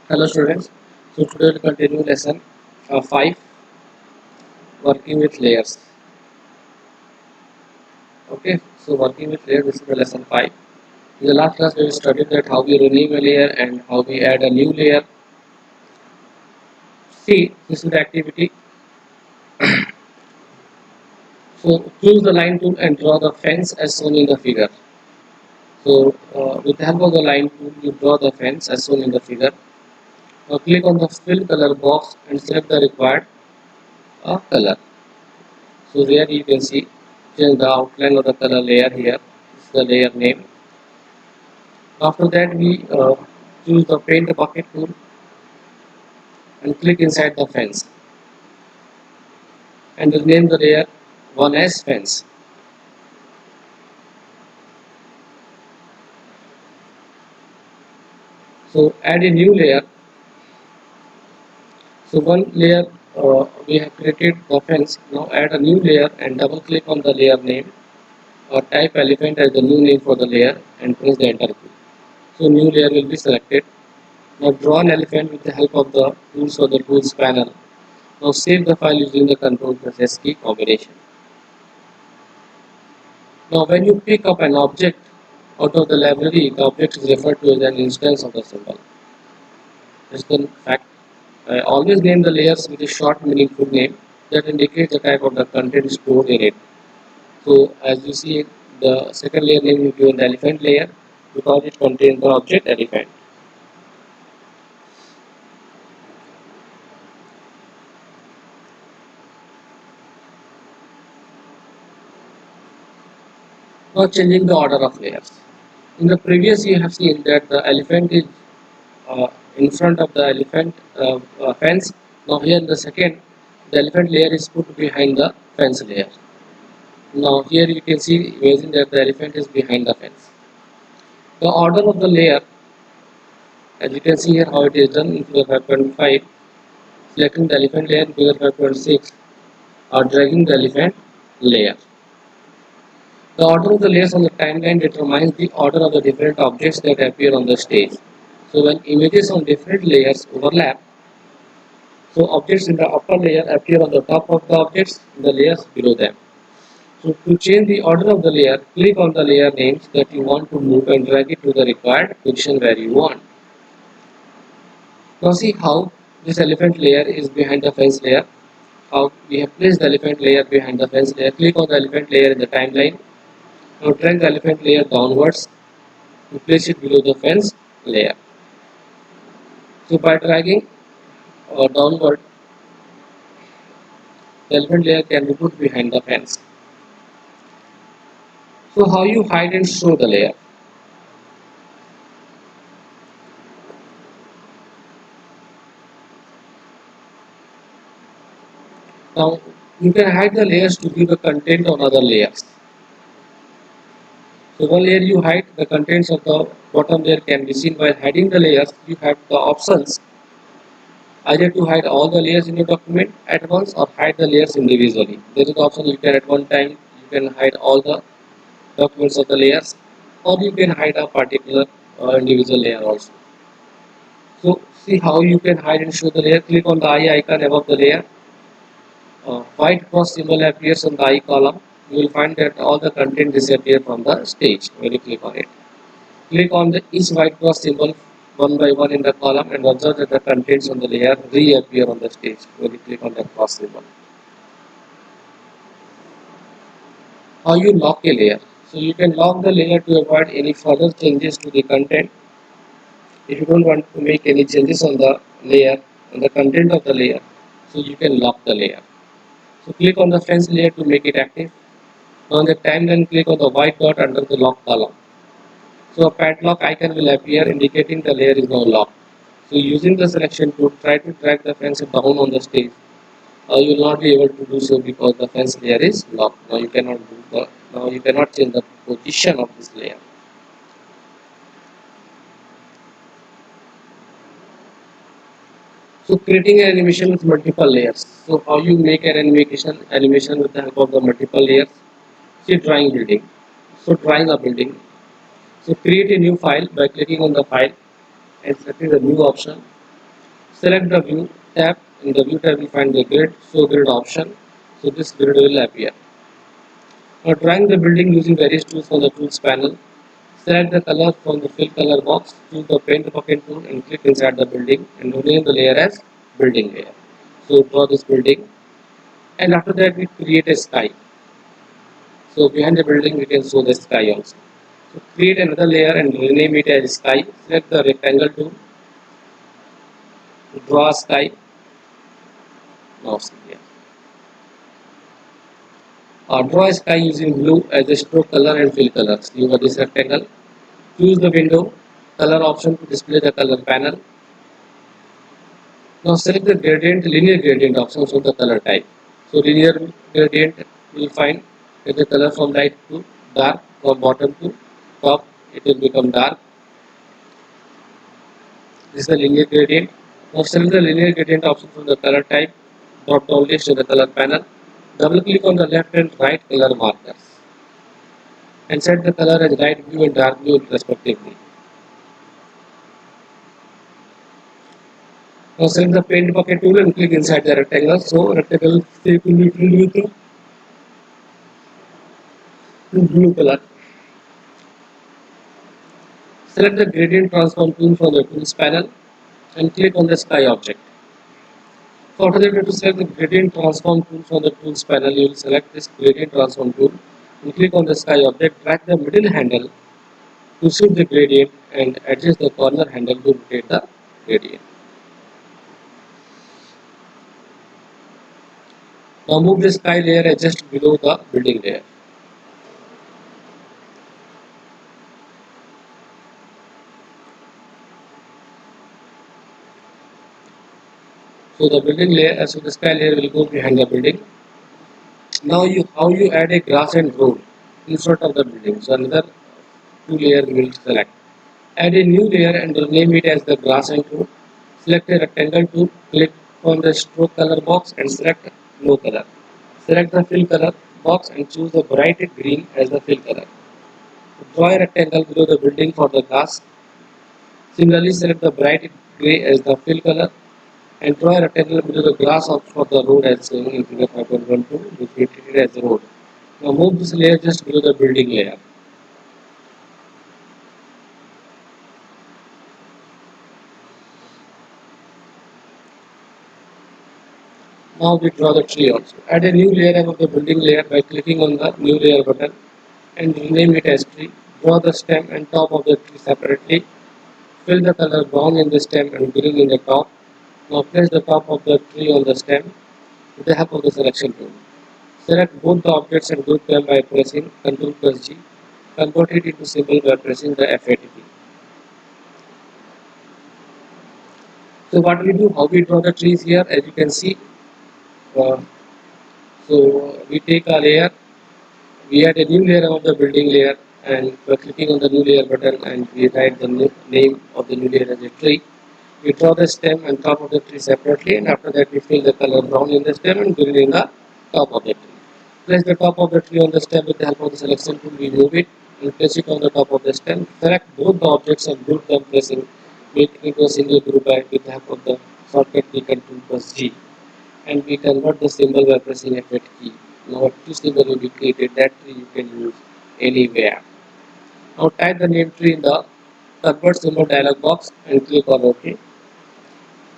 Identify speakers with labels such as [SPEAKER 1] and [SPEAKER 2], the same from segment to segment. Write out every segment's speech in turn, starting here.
[SPEAKER 1] Hello students. So today we'll continue lesson 5, working with layers. Okay, so working with layers, this is the lesson 5. In the last class we studied that how we rename a layer and how we add a new layer. See, this is the activity. So choose the line tool and draw the fence as shown in the figure. So with the help of the line tool, you draw the fence as shown in the figure. Now click on the fill color box and select the required color. So here you can see change the outline of the color layer here. This is the layer name. After that, we choose the paint bucket tool and click inside the fence and rename the layer 1 as fence. So add a new layer. So one layer we have created the fence. Now add a new layer and double click on the layer name or type elephant as the new name for the layer and press the enter key. So new layer will be selected. Now draw an elephant with the help of the tools or the tools panel. Now save the file using the control plus S key combination. Now when you pick up an object out of the library, the object is referred to as an instance of the symbol. This is the fact. I always name the layers with a short meaningful name that indicates the type of the content stored in it. So as you see, the second layer name is given the elephant layer because it contains the object elephant. Now changing the order of layers. In the previous you have seen that the elephant is in front of the elephant fence. Now here in the second, the elephant layer is put behind the fence layer. Now here you can see imagine that the elephant is behind the fence. The order of the layer, as you can see here how it is done in figure 5.5, selecting the elephant layer in figure 5.6 or dragging the elephant layer. The order of the layers on the timeline determines the order of the different objects that appear on the stage. So when images on different layers overlap, so objects in the upper layer appear on the top of the objects in the layers below them. So to change the order of the layer, click on the layer names that you want to move and drag it to the required position where you want. Now see how this elephant layer is behind the fence layer. How we have placed the elephant layer behind the fence layer. Click on the elephant layer in the timeline. Now drag the elephant layer downwards and place it below the fence layer. So by dragging downward, the elephant layer can be put behind the fence. So how you hide and show the layer? Now you can hide the layers to give the content on other layers. So one layer you hide, the contents of the bottom layer can be seen. While hiding the layers, you have the options either to hide all the layers in your document at once or hide the layers individually. There is the option you can at one time you can hide all the documents of the layers or you can hide a particular individual layer also. So see how you can hide and show the layer. Click on the eye icon above the layer. White cross symbol appears on the eye column. You will find that all the content disappear from the stage when you click on it. Click on the each white cross symbol one by one in the column and observe that the contents on the layer reappear on the stage when you click on the cross symbol. How you lock a layer? So you can lock the layer to avoid any further changes to the content. If you don't want to make any changes on the content of the layer, so you can lock the layer. So click on the fence layer to make it active. Now on the timeline, click on the white dot under the lock column. So a padlock icon will appear indicating the layer is now locked. So using the selection tool, try to drag the fence down on the stage. You will not be able to do so because the fence layer is locked. Now you cannot change the position of this layer. So creating an animation with multiple layers. So how you make an animation with the help of the multiple layers. See drawing building. So drawing a building. So create a new file by clicking on the file and selecting the new option. Select the view tab. In the view tab, you find the grid, show grid option. So this grid will appear. Now drawing the building using various tools from the tools panel. Select the color from the fill color box, choose the paint bucket tool and click inside the building and rename the layer as building layer. So draw this building and after that we create a sky. So behind the building we can show the sky also. So create another layer and rename it as sky. Select the rectangle tool, draw a sky. Now see here. Draw a sky using blue as a stroke color and fill colors. Use this rectangle. Choose the window color option to display the color panel. Now select the gradient, linear gradient options of the color type. So linear gradient will find that the color from light to dark, from bottom to top, it will become dark. This is the linear gradient. Now select the linear gradient option from the color type, drop down list in the color panel. Double click on the left and right color markers and set the color as light blue and dark blue respectively. Now select the paint bucket tool and click inside the rectangle. So rectangle shape will be filled with the blue color. Select the gradient transform tool from the tools panel and click on the sky object. So after that, you have to select the gradient transform tool from the tools panel. You will select this gradient transform tool and click on the sky object. Drag the middle handle to shift the gradient and adjust the corner handle to rotate the gradient. Now move the sky layer just below the building layer. So the building layer, so the sky layer will go behind the building. Now how you add a grass and road in front of the building. So another two layer we will select. Add a new layer and rename it as the grass and road. Select a rectangle tool, click on the stroke color box and select no color. Select the fill color box and choose the bright green as the fill color. Draw a rectangle below the building for the grass. Similarly, select the bright gray as the fill color and draw a rectangle below the grass for the road as shown in figure 5.12, which we treated as the road. Now move this layer just below the building layer. Now we draw the tree also. Add a new layer above the building layer by clicking on the new layer button and rename it as tree. Draw the stem and top of the tree separately. Fill the color brown in the stem and green in the top. Now place the top of the tree on the stem with the help of the selection tool. Select both the objects and group them by pressing Ctrl plus G. Convert it into symbol by pressing the F8 key. So what we do, how we draw the trees here, as you can see. Uh, so we take a layer, we add a new layer of the building layer and by clicking on the new layer button and we write the name of the new layer as a tree. We draw the stem and top of the tree separately and after that we fill the color brown in the stem and green in the top of the tree. Place the top of the tree on the stem with the help of the selection tool. We move it and place it on the top of the stem. Select both the objects and group them pressing make it into a single group by with the help of the shortcut key Ctrl plus G. And we convert the symbol by pressing F8 key. Now a tree symbol will be created. That tree you can use anywhere. Now type the name tree in the convert symbol dialog box and click on OK.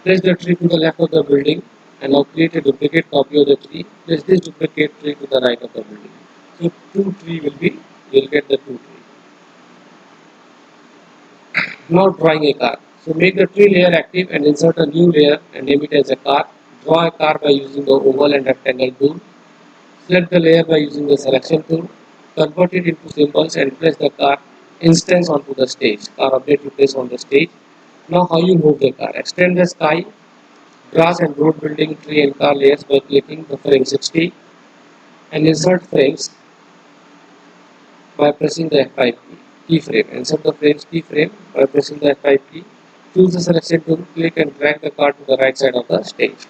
[SPEAKER 1] Place the tree to the left of the building and now create a duplicate copy of the tree. Place this duplicate tree to the right of the building. So two tree will get the two tree. Now drawing a car. So make the tree layer active and insert a new layer and name it as a car. Draw a car by using the oval and rectangle tool. Select the layer by using the selection tool. Convert it into symbols and place the car instance onto the stage. Car object you place on the stage. Now how you move the car. Extend the sky, grass and road building tree and car layers by clicking the frame 60 and insert frames by pressing the F5 key. Keyframe. Insert the frames keyframe by pressing the F5 key. Choose the selection tool, click and drag the car to the right side of the stage.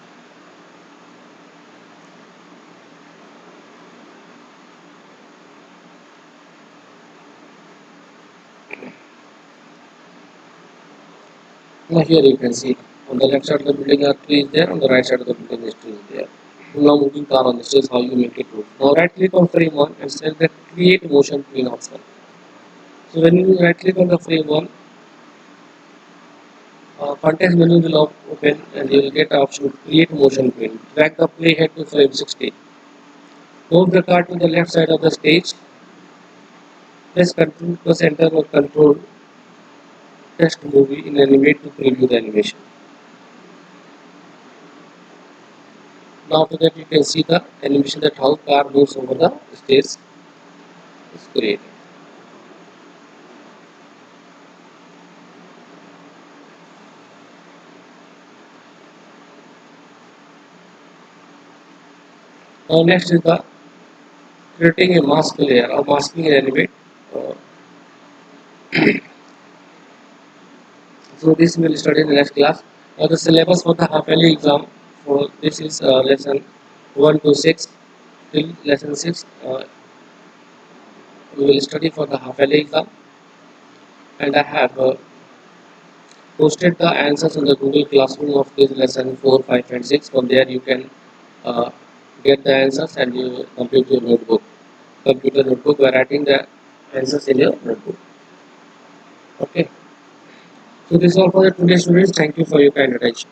[SPEAKER 1] Now here you can see On the left side of the building are trees there, on the right side of the building is trees there. Now moving car on this is how you make it move. Now right click on frame 1 and select the create motion twin option. So when you right click on the frame 1, context menu will open and you will get the option create motion twin. Drag the playhead to frame 60. Move the car to the left side of the stage. Press Ctrl plus enter or Control test movie in animate to preview the animation. Now after that you can see the animation that how car moves over the stage is created. Now next is the creating a mask layer or masking an animate. Uh, so this we will study in the next class. The syllabus for the half yearly exam for this is lesson 1 to 6 till lesson 6. We will study for the half yearly exam, and I have posted the answers in the Google Classroom of this lesson 4, 5 and 6. From there you can uh, get the answers and you complete your notebook, computer notebook by writing the answers in your notebook. Okay. So this is all for the today's students. Thank you for your kind attention.